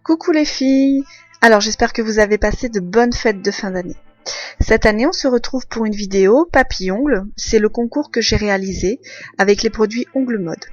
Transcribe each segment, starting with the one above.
Coucou les filles! Alors j'espère que vous avez passé de bonnes fêtes de fin d'année. Cette année on se retrouve pour une vidéo Papy-Ongles, c'est le concours que j'ai réalisé avec les produits Ongles Mode.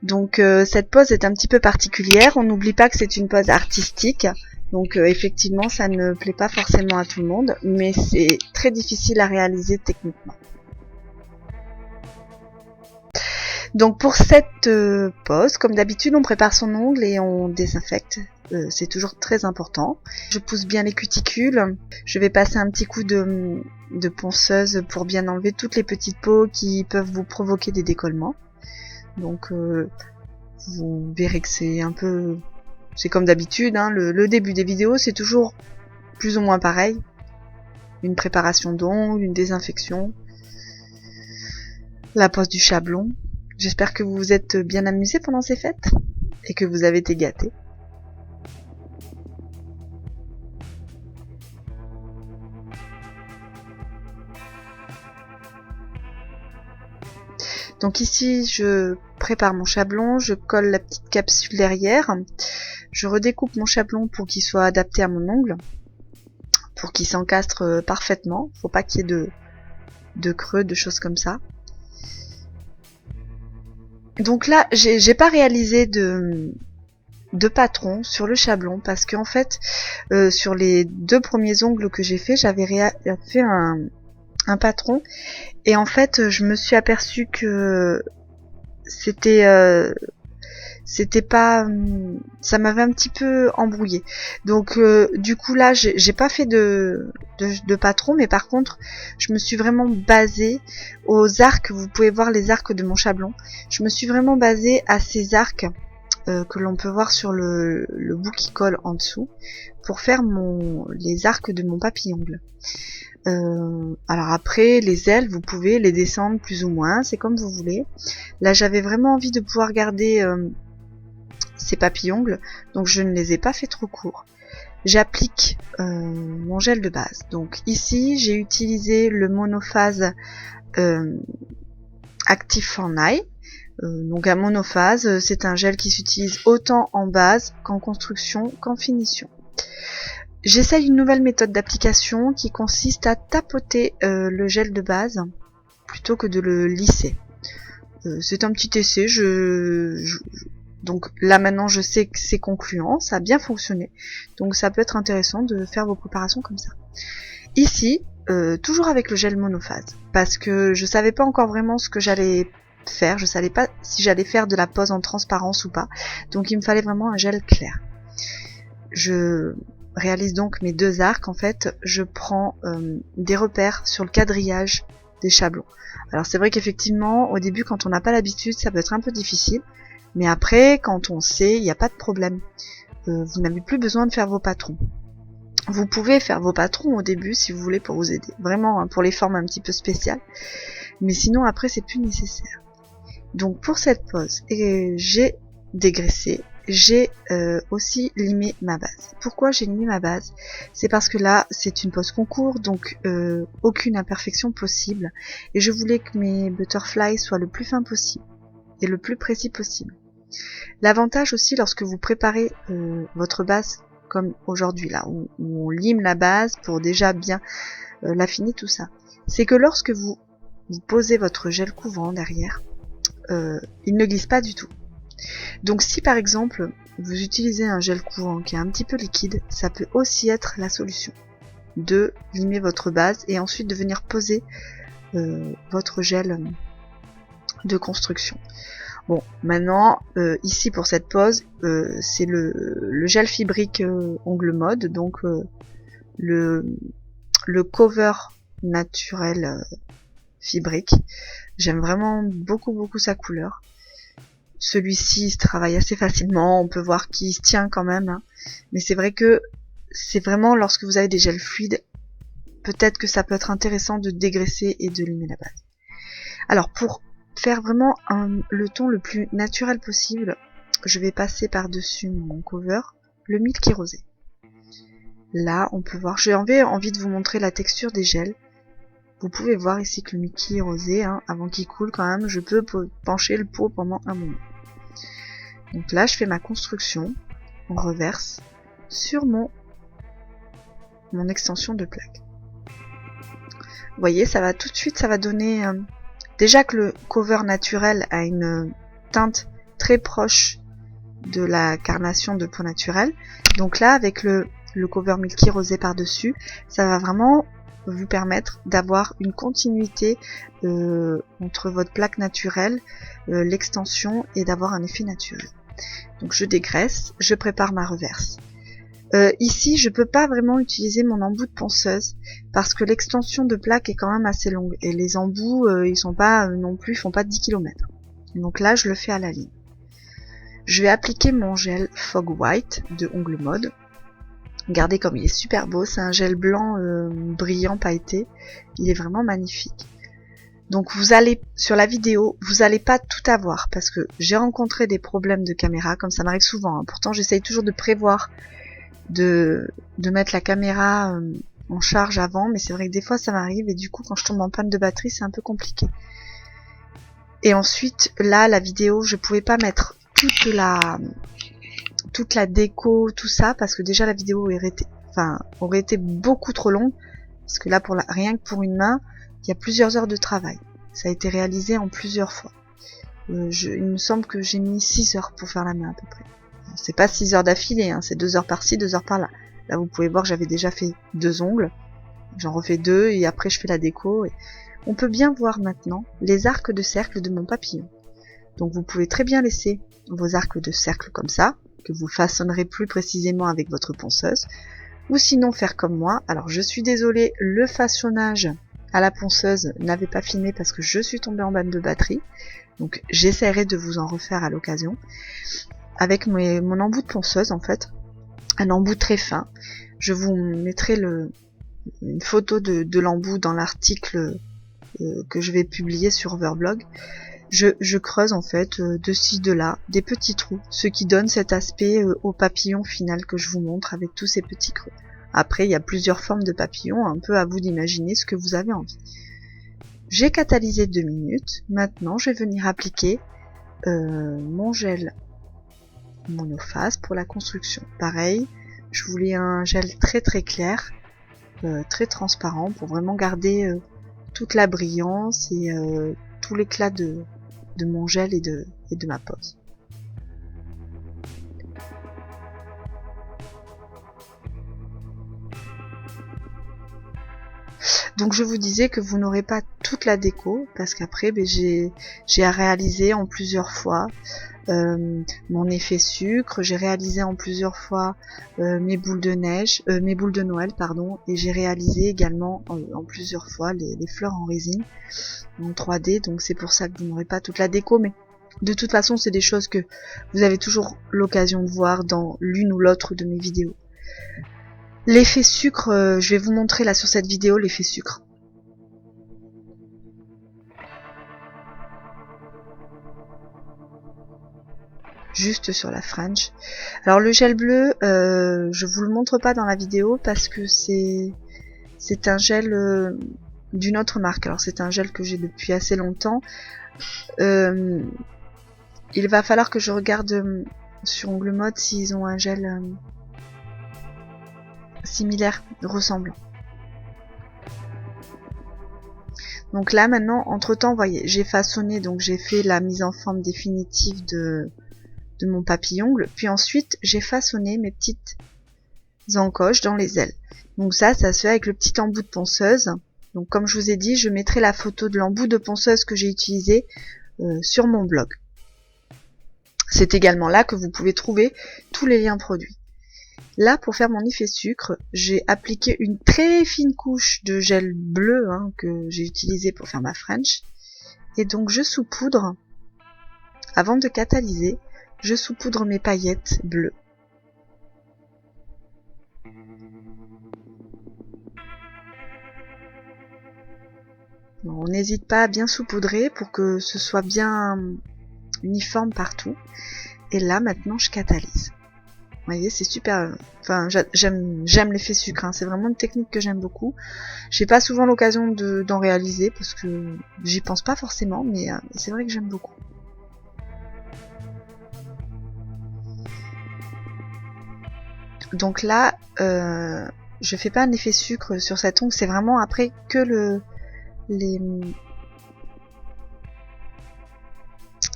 Donc cette pose est un petit peu particulière, on n'oublie pas que c'est une pose artistique, donc effectivement ça ne plaît pas forcément à tout le monde, mais c'est très difficile à réaliser techniquement. Donc pour cette pose, comme d'habitude, on prépare son ongle et on désinfecte. C'est toujours très important. Je pousse bien les cuticules. Je vais passer un petit coup de ponceuse pour bien enlever toutes les petites peaux qui peuvent vous provoquer des décollements. Donc vous verrez que c'est un peu... C'est comme d'habitude, hein, le début des vidéos, c'est toujours plus ou moins pareil. Une préparation d'ongles, une désinfection, la pose du chablon. J'espère que vous vous êtes bien amusés pendant ces fêtes et que vous avez été gâtés. Donc ici, je prépare mon chablon, je colle la petite capsule derrière, je redécoupe mon chablon pour qu'il soit adapté à mon ongle, pour qu'il s'encastre parfaitement. Faut pas qu'il y ait de creux, de choses comme ça. Donc là, j'ai pas réalisé de patron sur le chablon parce qu'en fait, sur les deux premiers ongles que j'ai fait, j'avais fait un patron et en fait, je me suis aperçue que c'était pas, ça m'avait un petit peu embrouillé. Donc du coup là, j'ai pas fait de patron, mais par contre, je me suis vraiment basée aux arcs. Vous pouvez voir les arcs de mon chablon. Je me suis vraiment basée à ces arcs que l'on peut voir sur le bout qui colle en dessous pour faire les arcs de mon papy-ongle. Alors après, les ailes, vous pouvez les descendre plus ou moins, c'est comme vous voulez. Là, j'avais vraiment envie de pouvoir garder ces papy-ongles, donc je ne les ai pas fait trop courts. J'applique mon gel de base. Donc ici, j'ai utilisé le monophase Active for Night. Donc un monophase, c'est un gel qui s'utilise autant en base qu'en construction qu'en finition. J'essaye une nouvelle méthode d'application qui consiste à tapoter le gel de base plutôt que de le lisser. C'est un petit essai, donc là maintenant je sais que c'est concluant, ça a bien fonctionné, donc ça peut être intéressant de faire vos préparations comme ça. Ici, toujours avec le gel monophase, parce que je savais pas encore vraiment ce que j'allais faire, je savais pas si j'allais faire de la pose en transparence ou pas, donc il me fallait vraiment un gel clair. Je réalise donc mes deux arcs. En fait, je prends des repères sur le quadrillage des chablons. Alors c'est vrai qu'effectivement, au début, quand on n'a pas l'habitude, ça peut être un peu difficile, mais après, quand on sait, il n'y a pas de problème. Vous n'avez plus besoin de faire vos patrons. Vous pouvez faire vos patrons au début si vous voulez pour vous aider, vraiment hein, pour les formes un petit peu spéciales, mais sinon après c'est plus nécessaire. Donc pour cette pose, j'ai dégraissé, j'ai aussi limé ma base. Pourquoi j'ai limé ma base? C'est parce que là c'est une pose concours, donc aucune imperfection possible, et je voulais que mes butterflies soient le plus fin possible et le plus précis possible. L'avantage aussi lorsque vous préparez votre base comme aujourd'hui là, où on lime la base pour déjà bien l'affiner tout ça, c'est que lorsque vous posez votre gel couvrant derrière, il ne glisse pas du tout. Donc si par exemple vous utilisez un gel couvrant qui est un petit peu liquide, ça peut aussi être la solution de limer votre base et ensuite de venir poser votre gel de construction. Bon, maintenant ici pour cette pose, c'est le gel fibrique Ongles Mode, donc le cover naturel fibrique. J'aime vraiment beaucoup sa couleur. Celui-ci se travaille assez facilement, on peut voir qu'il se tient quand même, hein. Mais c'est vrai que c'est vraiment lorsque vous avez des gels fluides, peut-être que ça peut être intéressant de dégraisser et de limer la base. Alors pour faire vraiment le ton le plus naturel possible, je vais passer par-dessus mon cover le Milky Rosé. Là on peut voir, j'ai envie de vous montrer la texture des gels. Vous pouvez voir ici que le Milky Rosé, hein, avant qu'il coule quand même, je peux pencher le pot pendant un moment. Donc là je fais ma construction, en reverse sur mon extension de plaque. Vous voyez, ça va tout de suite, ça va donner... déjà que le cover naturel a une teinte très proche de la carnation de peau naturelle. Donc là, avec le cover Milky rosé par-dessus, ça va vraiment vous permettre d'avoir une continuité entre votre plaque naturelle, l'extension, et d'avoir un effet naturel. Donc je dégraisse, je prépare ma reverse. Ici, je peux pas vraiment utiliser mon embout de ponceuse parce que l'extension de plaque est quand même assez longue et les embouts, ils sont pas non plus, font pas 10 km. Donc là, je le fais à la ligne. Je vais appliquer mon gel Fog White de Ongle Mode. Regardez comme il est super beau, c'est un gel blanc brillant pailleté. Il est vraiment magnifique. Donc vous allez, sur la vidéo, vous allez pas tout avoir parce que j'ai rencontré des problèmes de caméra, comme ça m'arrive souvent. Pourtant, j'essaye toujours de prévoir de mettre la caméra en charge avant, mais c'est vrai que des fois ça m'arrive et du coup quand je tombe en panne de batterie c'est un peu compliqué. Et ensuite là la vidéo je pouvais pas mettre toute la déco, tout ça, parce que déjà la vidéo aurait été beaucoup trop longue, parce que là rien que pour une main il y a plusieurs heures de travail, ça a été réalisé en plusieurs fois. Il me semble que j'ai mis 6 heures pour faire la main à peu près. C'est pas 6 heures d'affilée, hein, c'est 2 heures par-ci, 2 heures par-là. Là, vous pouvez voir que j'avais déjà fait 2 ongles. J'en refais 2 et après je fais la déco. Et on peut bien voir maintenant les arcs de cercle de mon papillon. Donc vous pouvez très bien laisser vos arcs de cercle comme ça, que vous façonnerez plus précisément avec votre ponceuse. Ou sinon faire comme moi. Alors je suis désolée, le façonnage à la ponceuse n'avait pas filmé parce que je suis tombée en panne de batterie. Donc j'essaierai de vous en refaire à l'occasion. Avec mon embout de ponceuse en fait, un embout très fin. Je vous mettrai une photo de l'embout dans l'article que je vais publier sur Overblog. Je creuse en fait de ci de là des petits trous, ce qui donne cet aspect au papillon final que je vous montre avec tous ces petits creux. Après il y a plusieurs formes de papillons, un peu à vous d'imaginer ce que vous avez envie. J'ai catalysé 2 minutes, maintenant je vais venir appliquer mon gel monophase pour la construction. Pareil, je voulais un gel très très clair, très transparent pour vraiment garder toute la brillance et tout l'éclat de mon gel et de ma pose. Donc je vous disais que vous n'aurez pas toute la déco parce qu'après j'ai à réaliser en plusieurs fois mon effet sucre, j'ai réalisé en plusieurs fois mes boules de Noël pardon, et j'ai réalisé également en plusieurs fois les fleurs en résine en 3D, donc c'est pour ça que vous n'aurez pas toute la déco, mais de toute façon c'est des choses que vous avez toujours l'occasion de voir dans l'une ou l'autre de mes vidéos. L'effet sucre, je vais vous montrer là sur cette vidéo l'effet sucre. Juste sur la frange. Alors le gel bleu, je vous le montre pas dans la vidéo parce que c'est un gel d'une autre marque. Alors c'est un gel que j'ai depuis assez longtemps. Il va falloir que je regarde sur Ongle Mode s'ils ont un gel similaire, ressemblant. Donc là maintenant, entre temps, vous voyez, j'ai façonné, donc j'ai fait la mise en forme définitive de mon papillon, puis ensuite j'ai façonné mes petites encoches dans les ailes. Donc ça se fait avec le petit embout de ponceuse. Donc comme je vous ai dit, je mettrai la photo de l'embout de ponceuse que j'ai utilisé sur mon blog. C'est également là que vous pouvez trouver tous les liens produits. Là, pour faire mon effet sucre, j'ai appliqué une très fine couche de gel bleu que j'ai utilisé pour faire ma French. Et donc je saupoudre, avant de catalyser, je saupoudre mes paillettes bleues. On n'hésite pas à bien saupoudrer pour que ce soit bien uniforme partout. Et là, maintenant, je catalyse. Vous voyez, c'est super. Enfin, j'aime l'effet sucre. C'est vraiment une technique que j'aime beaucoup. J'ai pas souvent l'occasion d'en réaliser parce que j'y pense pas forcément, mais c'est vrai que j'aime beaucoup. Donc là, je fais pas un effet sucre sur cet ongle, c'est vraiment après que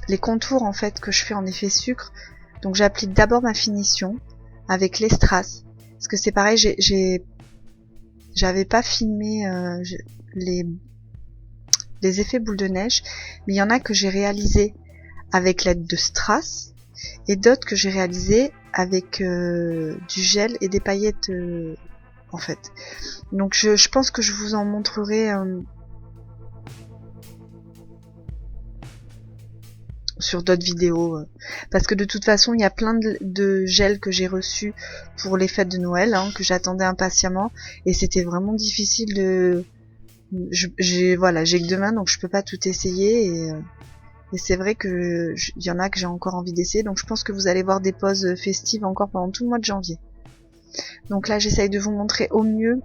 les contours en fait que je fais en effet sucre. Donc j'applique d'abord ma finition avec les strass, parce que c'est pareil, j'avais pas filmé les effets boule de neige, mais il y en a que j'ai réalisé avec l'aide de strass et d'autres que j'ai réalisé avec du gel et des paillettes en fait. Donc je pense que je vous en montrerai sur d'autres vidéos, parce que de toute façon il y a plein de gels que j'ai reçus pour les fêtes de Noël, que j'attendais impatiemment, et c'était vraiment difficile de j'ai que 2 mains, donc je peux pas tout essayer, et c'est vrai que il y en a que j'ai encore envie d'essayer, donc je pense que vous allez voir des poses festives encore pendant tout le mois de janvier. Donc là j'essaye de vous montrer au mieux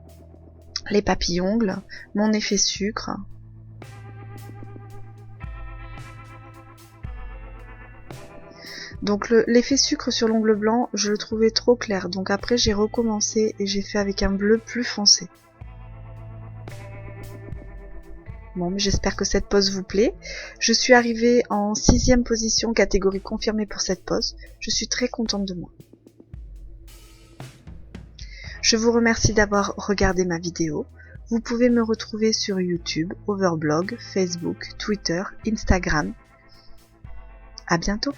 les papillons-ongles, mon effet sucre. Donc l'effet sucre sur l'ongle blanc, je le trouvais trop clair, donc après j'ai recommencé et j'ai fait avec un bleu plus foncé. Bon, mais j'espère que cette pose vous plaît. Je suis arrivée en 6e position, catégorie confirmée pour cette pose. Je suis très contente de moi. Je vous remercie d'avoir regardé ma vidéo. Vous pouvez me retrouver sur YouTube, Overblog, Facebook, Twitter, Instagram. À bientôt!